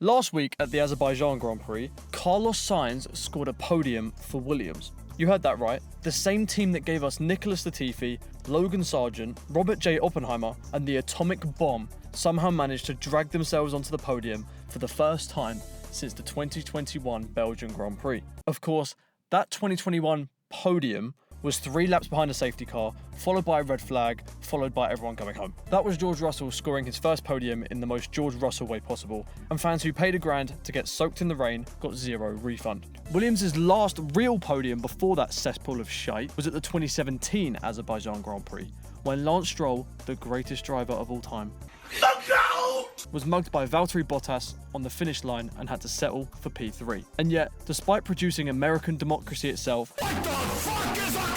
Last week at the Azerbaijan Grand Prix, Carlos Sainz scored a podium for Williams. You heard that right. The same team that gave us Nicholas Latifi, Logan Sargent, Robert J. Oppenheimer, and the atomic bomb somehow managed to drag themselves onto the podium for the first time since the 2021 Belgian Grand Prix. Of course, that 2021 podium was 3 laps behind a safety car, followed by a red flag, followed by everyone going home. That was George Russell scoring his first podium in the most George Russell way possible, and fans who paid $1,000 to get soaked in the rain got 0 refund. Williams' last real podium before that cesspool of shite was at the 2017 Azerbaijan Grand Prix, when Lance Stroll, the greatest driver of all time, was mugged by Valtteri Bottas on the finish line and had to settle for P3. And yet, despite producing American democracy itself, what the fuck is a kilometer?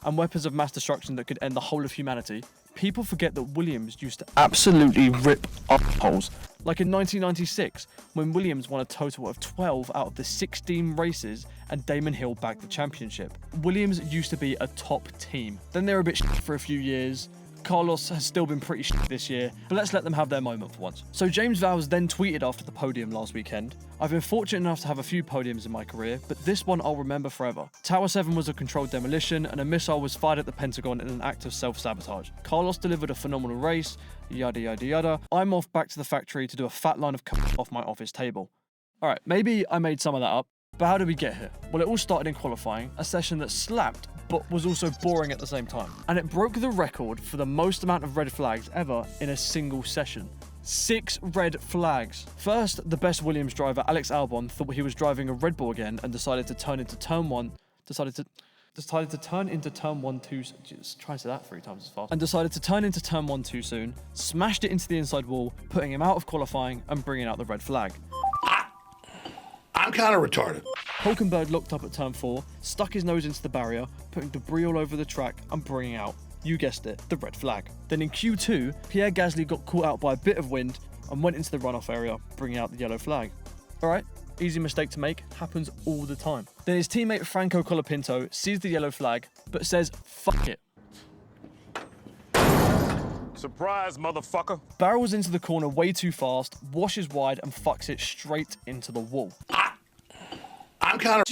And weapons of mass destruction that could end the whole of humanity, people forget that Williams used to absolutely rip holes. Like in 1996, when Williams won a total of 12 out of the 16 races and Damon Hill bagged the championship. Williams used to be a top team. Then they were a bit shit for a few years. Carlos has still been pretty shit this year, but let's let them have their moment for once. So James Vowles then tweeted after the podium last weekend, "I've been fortunate enough to have a few podiums in my career, but this one I'll remember forever. Tower 7 was a controlled demolition and a missile was fired at the Pentagon in an act of self-sabotage. Carlos delivered a phenomenal race, yada yada yada. I'm off back to the factory to do a fat line of off my office table." Alright, maybe I made some of that up, but how did we get here? Well, it all started in qualifying, a session that slapped but was also boring at the same time. And it broke the record for the most amount of red flags ever in a single session. 6 red flags. First, the best Williams driver, Alex Albon, thought he was driving a Red Bull again and decided to turn into turn 1 too soon. Just try to say that 3 times as fast. And decided to turn into turn 1 too soon, smashed it into the inside wall, putting him out of qualifying and bringing out the red flag. I'm kind of retarded. Hulkenberg looked up at turn 4, stuck his nose into the barrier, putting debris all over the track and bringing out, you guessed it, the red flag. Then in Q2, Pierre Gasly got caught out by a bit of wind and went into the runoff area, bringing out the yellow flag. Alright, easy mistake to make, happens all the time. Then his teammate Franco Colapinto sees the yellow flag, but says, fuck it. Surprise, motherfucker. Barrels into the corner way too fast, washes wide and fucks it straight into the wall. I'm kind of...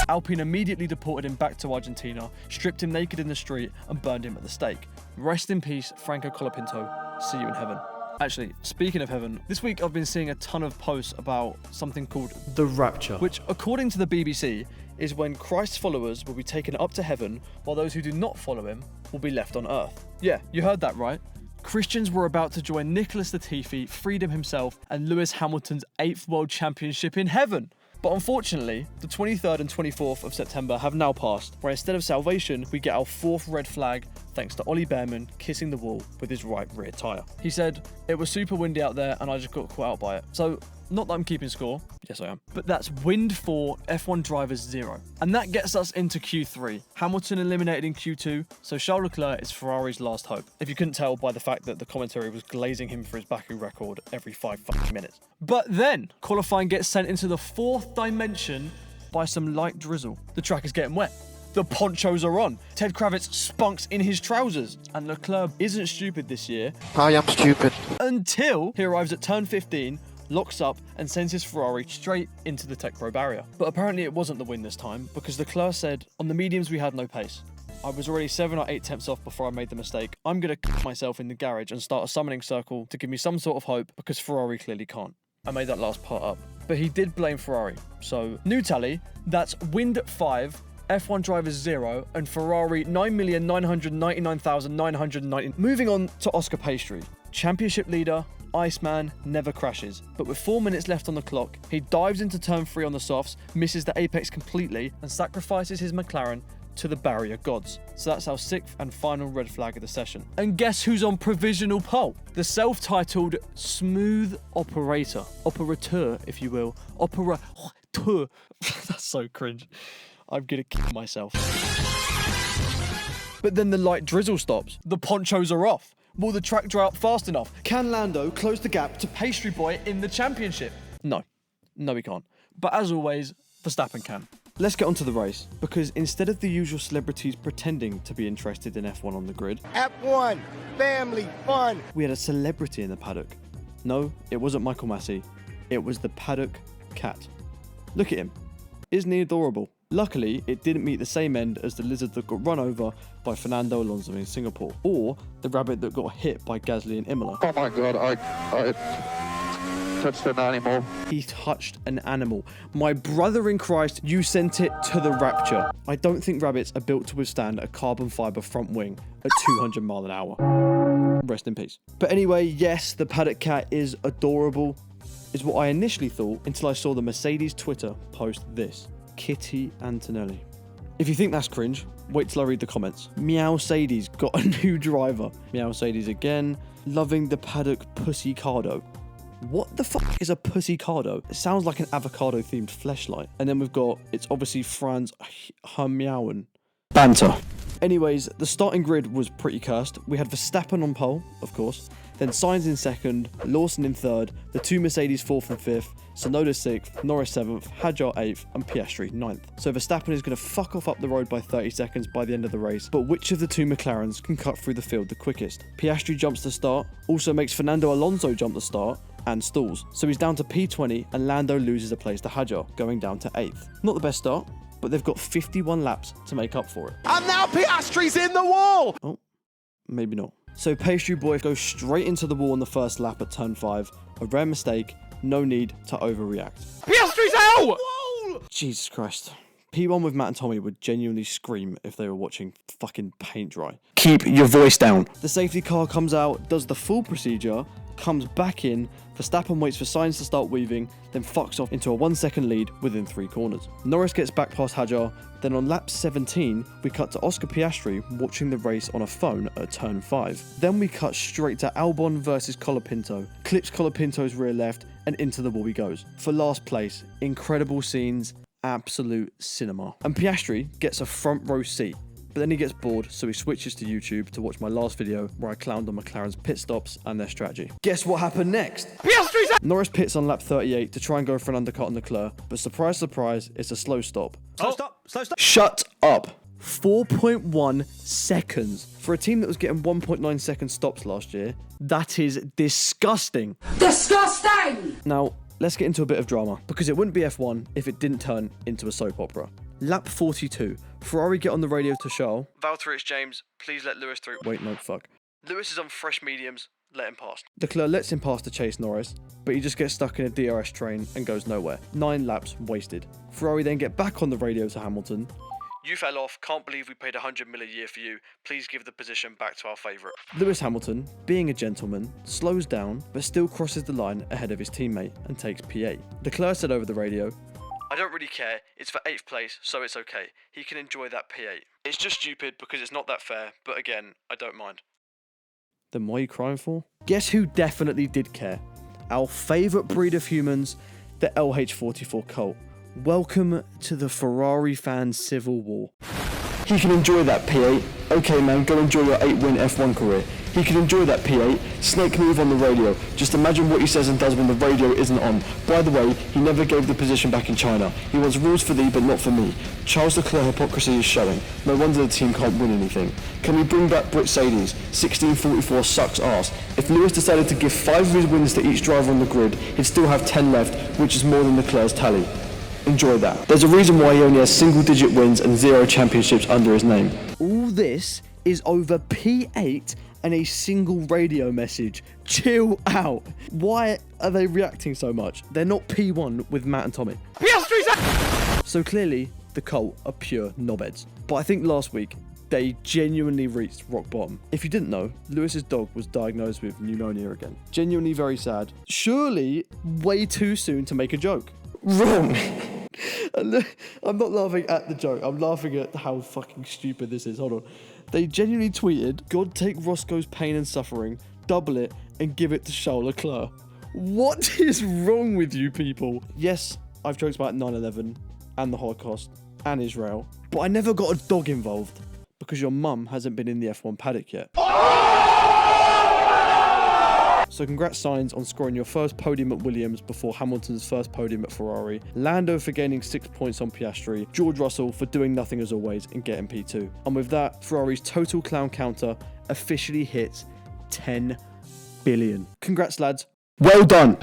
Alpine immediately deported him back to Argentina, stripped him naked in the street and burned him at the stake. Rest in peace, Franco Colapinto. See you in heaven. Actually, speaking of heaven, this week I've been seeing a ton of posts about something called the Rapture, which, according to the BBC, is when Christ's followers will be taken up to heaven, while those who do not follow him will be left on earth. Yeah, you heard that right. Christians were about to join Nicholas Latifi, Freedom himself, and Lewis Hamilton's 8th World Championship in heaven. But unfortunately, the 23rd and 24th of September have now passed, where instead of salvation, we get our 4th red flag thanks to Ollie Behrman kissing the wall with his right rear tyre. He said, "It was super windy out there and I just got caught out by it." So, not that I'm keeping score, yes I am, but that's wind for F1 drivers 0. And that gets us into Q3. Hamilton eliminated in Q2, so Charles Leclerc is Ferrari's last hope. If you couldn't tell by the fact that the commentary was glazing him for his Baku record every 5 fucking minutes. But then, qualifying gets sent into the 4th dimension by some light drizzle. The track is getting wet. The ponchos are on. Ted Kravitz spunks in his trousers. And Leclerc isn't stupid this year. I am stupid. Until he arrives at turn 15, locks up and sends his Ferrari straight into the Tech Pro barrier. But apparently it wasn't the win this time, because Leclerc said, "On the mediums we had no pace. I was already 7 or 8 tenths off before I made the mistake. I'm going to kick myself in the garage and start a summoning circle to give me some sort of hope, because Ferrari clearly can't." I made that last part up. But he did blame Ferrari. So, new tally, that's wind 5, F1 drivers 0, and Ferrari 9,999,990. Moving on to Oscar Piastri. Championship leader, Iceman, never crashes. But with 4 minutes left on the clock, he dives into turn 3 on the softs, misses the apex completely, and sacrifices his McLaren to the barrier gods. So that's our 6th and final red flag of the session. And guess who's on provisional pole? The self-titled Smooth Operator. Operateur, if you will. Operateur. That's so cringe. I'm gonna kill myself. But then the light drizzle stops. The ponchos are off. Will the track dry up fast enough? Can Lando close the gap to Pastry Boy in the championship? No. No, he can't. But as always, Verstappen can. Let's get onto the race, because instead of the usual celebrities pretending to be interested in F1 on the grid, F1, family fun. we had a celebrity in the paddock. No, it wasn't Michael Massey. It was the paddock cat. Look at him. Isn't he adorable? Luckily, it didn't meet the same end as the lizard that got run over by Fernando Alonso in Singapore, or the rabbit that got hit by Gasly in Imola. Oh my god, I touched an animal. He touched an animal. My brother in Christ, you sent it to the rapture. I don't think rabbits are built to withstand a carbon fiber front wing at 200 miles an hour. Rest in peace. But anyway, yes, the paddock cat is adorable, is what I initially thought until I saw the Mercedes Twitter post this. Kitty Antonelli. If you think that's cringe, wait till I read the comments. Meow-Sadies got a new driver. Meow-Sadies again. Loving the paddock pussy cardo. What the fuck is a pussy cardo? It sounds like an avocado themed fleshlight. And then we've got, it's obviously Franz Hermiauen. Banter. Anyways, the starting grid was pretty cursed. We had Verstappen on pole, of course. Then Sainz in second, Lawson in third, the two Mercedes fourth and fifth, Tsunoda 6th, Norris 7th, Hadjar 8th, and Piastri 9th. So Verstappen is going to fuck off up the road by 30 seconds by the end of the race, but which of the two McLarens can cut through the field the quickest? Piastri jumps the start, also makes Fernando Alonso jump the start, and stalls. So he's down to P20, and Lando loses a place to Hadjar, going down to 8th. Not the best start, but they've got 51 laps to make up for it. And now Piastri's in the wall. Oh, maybe not. So Pastry Boy goes straight into the wall on the first lap at turn 5, a rare mistake. No need to overreact. Piastri's out! Whoa! Jesus Christ. P1 with Matt and Tommy would genuinely scream if they were watching fucking paint dry. Keep your voice down. The safety car comes out, does the full procedure, comes back in, Verstappen waits for Sainz to start weaving, then fucks off into a 1 second lead within 3 corners. Norris gets back past Hadjar, then on lap 17, we cut to Oscar Piastri watching the race on a phone at turn 5. Then we cut straight to Albon versus Colapinto, clips Colapinto's rear left, and into the wall he goes. For last place, incredible scenes, absolute cinema. And Piastri gets a front row seat, but then he gets bored, so he switches to YouTube to watch my last video where I clowned on McLaren's pit stops and their strategy. Guess what happened next? Piastri's out! Norris pits on lap 38 to try and go for an undercut on Leclerc, but surprise, surprise, it's a slow stop. Slow stop. Shut up. 4.1 seconds. For a team that was getting 1.9 second stops last year, that is disgusting. Disgusting! Now, let's get into a bit of drama, because it wouldn't be F1 if it didn't turn into a soap opera. Lap 42. Ferrari get on the radio to Charles. Valtteri, it's James. Please let Lewis through. Wait, no, fuck. Lewis is on fresh mediums. Let him pass. Leclerc lets him pass to chase Norris, but he just gets stuck in a DRS train and goes nowhere. 9 laps wasted. Ferrari then get back on the radio to Hamilton. You fell off. Can't believe we paid 100 mil a year for you. Please give the position back to our favourite. Lewis Hamilton, being a gentleman, slows down, but still crosses the line ahead of his teammate and takes P8. Leclerc said over the radio, I don't really care. It's for 8th place, so it's okay. He can enjoy that P8. It's just stupid because it's not that fair, but again, I don't mind. Then what are you crying for? Guess who definitely did care? Our favourite breed of humans, the LH44 cult. Welcome to the Ferrari fan civil war. He can enjoy that P8. Okay man, go enjoy your 8-win F1 career. He can enjoy that P8. Snake move on the radio. Just imagine what he says and does when the radio isn't on. By the way, he never gave the position back in China. He wants rules for thee, but not for me. Charles Leclerc hypocrisy is showing. No wonder the team can't win anything. Can we bring back Mercedes? 1644 sucks ass. If Lewis decided to give 5 of his wins to each driver on the grid, he'd still have 10 left, which is more than Leclerc's tally. Enjoy that. There's a reason why he only has single-digit wins and 0 championships under his name. All this is over P8 and a single radio message. Chill out. Why are they reacting so much? They're not P1 with Matt and Tommy. Piastri's out! So clearly, the cult are pure knobheads. But I think last week, they genuinely reached rock bottom. If you didn't know, Lewis's dog was diagnosed with pneumonia again. Genuinely very sad. Surely, way too soon to make a joke. Wrong. I'm not laughing at the joke. I'm laughing at how fucking stupid this is. Hold on. They genuinely tweeted, God take Roscoe's pain and suffering, double it, and give it to Charles Leclerc. What is wrong with you people? Yes, I've joked about 9/11 and the Holocaust and Israel, but I never got a dog involved because your mum hasn't been in the F1 paddock yet. So congrats Sainz on scoring your first podium at Williams before Hamilton's first podium at Ferrari, Lando for gaining 6 points on Piastri, George Russell for doing nothing as always and getting P2. And with that, Ferrari's total clown counter officially hits 10 billion. Congrats lads. Well done.